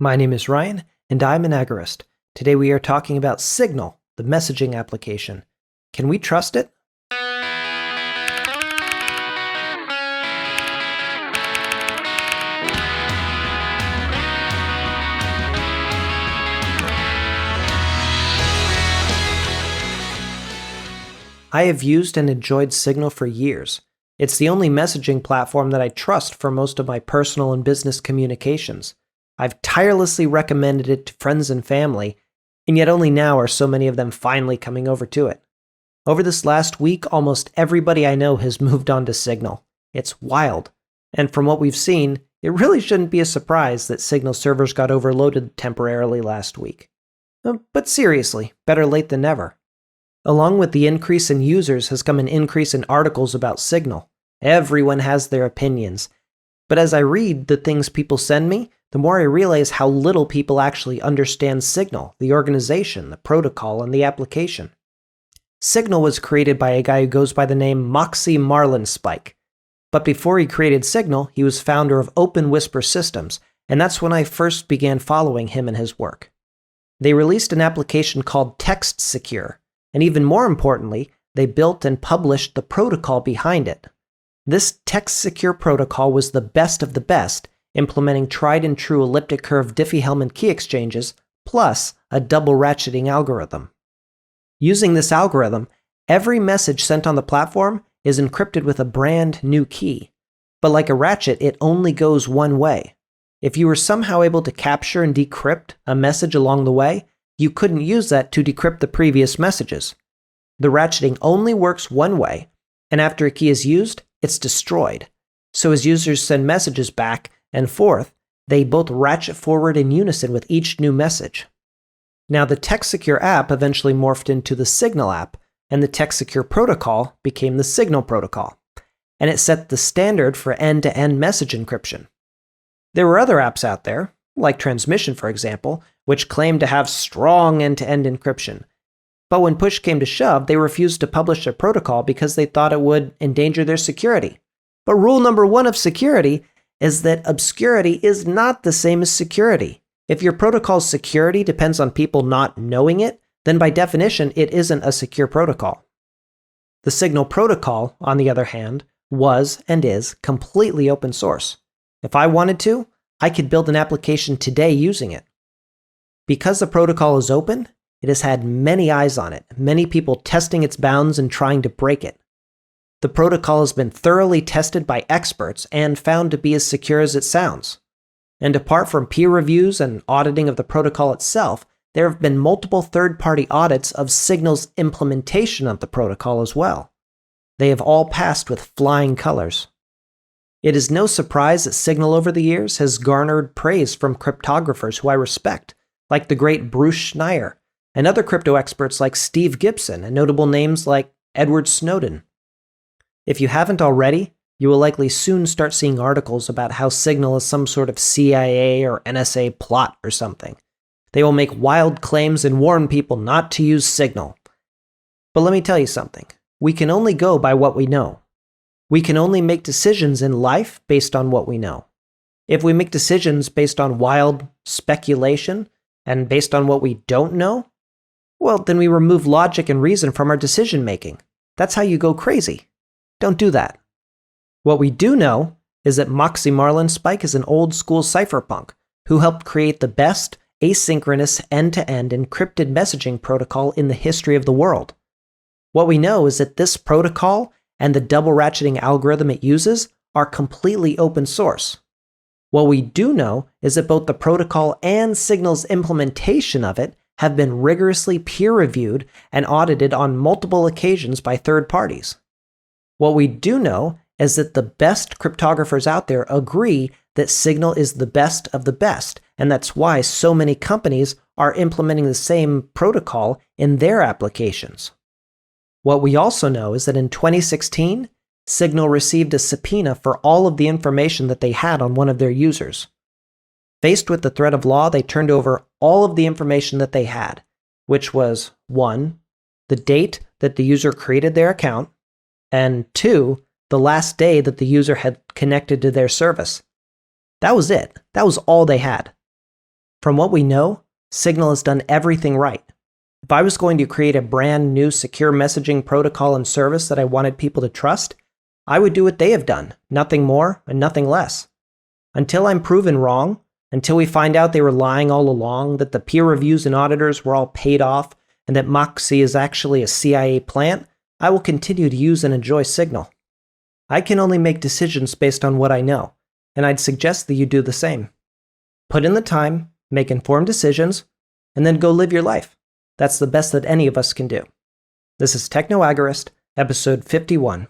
My name is Ryan, and I'm an agorist. Today we are talking about Signal, the messaging application. Can we trust it? I have used and enjoyed Signal for years. It's the only messaging platform that I trust for most of my personal and business communications. I've tirelessly recommended it to friends and family, and yet only now are so many of them finally coming over to it. Over this last week, almost everybody I know has moved on to Signal. It's wild. And from what we've seen, it really shouldn't be a surprise that Signal servers got overloaded temporarily last week. But seriously, better late than never. Along with the increase in users has come an increase in articles about Signal. Everyone has their opinions. But as I read the things people send me, the more I realize how little people actually understand Signal, the organization, the protocol, and the application. Signal was created by a guy who goes by the name Moxie Marlinspike. But before he created Signal, he was founder of Open Whisper Systems, and that's when I first began following him and his work. They released an application called TextSecure, and even more importantly, they built and published the protocol behind it. This TextSecure protocol was the best of the best, implementing tried-and-true elliptic curve Diffie-Hellman key exchanges, plus a double ratcheting algorithm. Using this algorithm, every message sent on the platform is encrypted with a brand new key. But like a ratchet, it only goes one way. If you were somehow able to capture and decrypt a message along the way, you couldn't use that to decrypt the previous messages. The ratcheting only works one way, and after a key is used, it's destroyed. So as users send messages back and forth, they both ratchet forward in unison with each new message. Now the TextSecure app eventually morphed into the Signal app, and the TextSecure protocol became the Signal protocol, and it set the standard for end-to-end message encryption. There were other apps out there, like Transmission for example, which claimed to have strong end-to-end encryption. But when push came to shove, they refused to publish their protocol because they thought it would endanger their security. But rule number one of security is that obscurity is not the same as security. If your protocol's security depends on people not knowing it, then by definition, it isn't a secure protocol. The Signal protocol, on the other hand, was and is completely open source. If I wanted to, I could build an application today using it. Because the protocol is open, it has had many eyes on it, many people testing its bounds and trying to break it. The protocol has been thoroughly tested by experts and found to be as secure as it sounds. And apart from peer reviews and auditing of the protocol itself, there have been multiple third-party audits of Signal's implementation of the protocol as well. They have all passed with flying colors. It is no surprise that Signal over the years has garnered praise from cryptographers who I respect, like the great Bruce Schneier, and other crypto experts like Steve Gibson and notable names like Edward Snowden. If you haven't already, you will likely soon start seeing articles about how Signal is some sort of CIA or NSA plot or something. They will make wild claims and warn people not to use Signal. But let me tell you something. We can only go by what we know. We can only make decisions in life based on what we know. If we make decisions based on wild speculation and based on what we don't know, well, then we remove logic and reason from our decision making. That's how you go crazy. Don't do that. What we do know is that Moxie Marlinspike is an old school cypherpunk who helped create the best asynchronous end-to-end encrypted messaging protocol in the history of the world. What we know is that this protocol and the double ratcheting algorithm it uses are completely open source. What we do know is that both the protocol and Signal's implementation of it have been rigorously peer-reviewed and audited on multiple occasions by third parties. What we do know is that the best cryptographers out there agree that Signal is the best of the best, and that's why so many companies are implementing the same protocol in their applications. What we also know is that in 2016, Signal received a subpoena for all of the information that they had on one of their users. Faced with the threat of law, they turned over all of the information that they had, which was 1. The date that the user created their account, and 2. The last day that the user had connected to their service. That was it. That was all they had. From what we know, Signal has done everything right. If I was going to create a brand new secure messaging protocol and service that I wanted people to trust, I would do what they have done, nothing more and nothing less. Until I'm proven wrong, until we find out they were lying all along, that the peer reviews and auditors were all paid off, and that Moxie is actually a CIA plant, I will continue to use and enjoy Signal. I can only make decisions based on what I know, and I'd suggest that you do the same. Put in the time, make informed decisions, and then go live your life. That's the best that any of us can do. This is Techno Agorist, episode 51.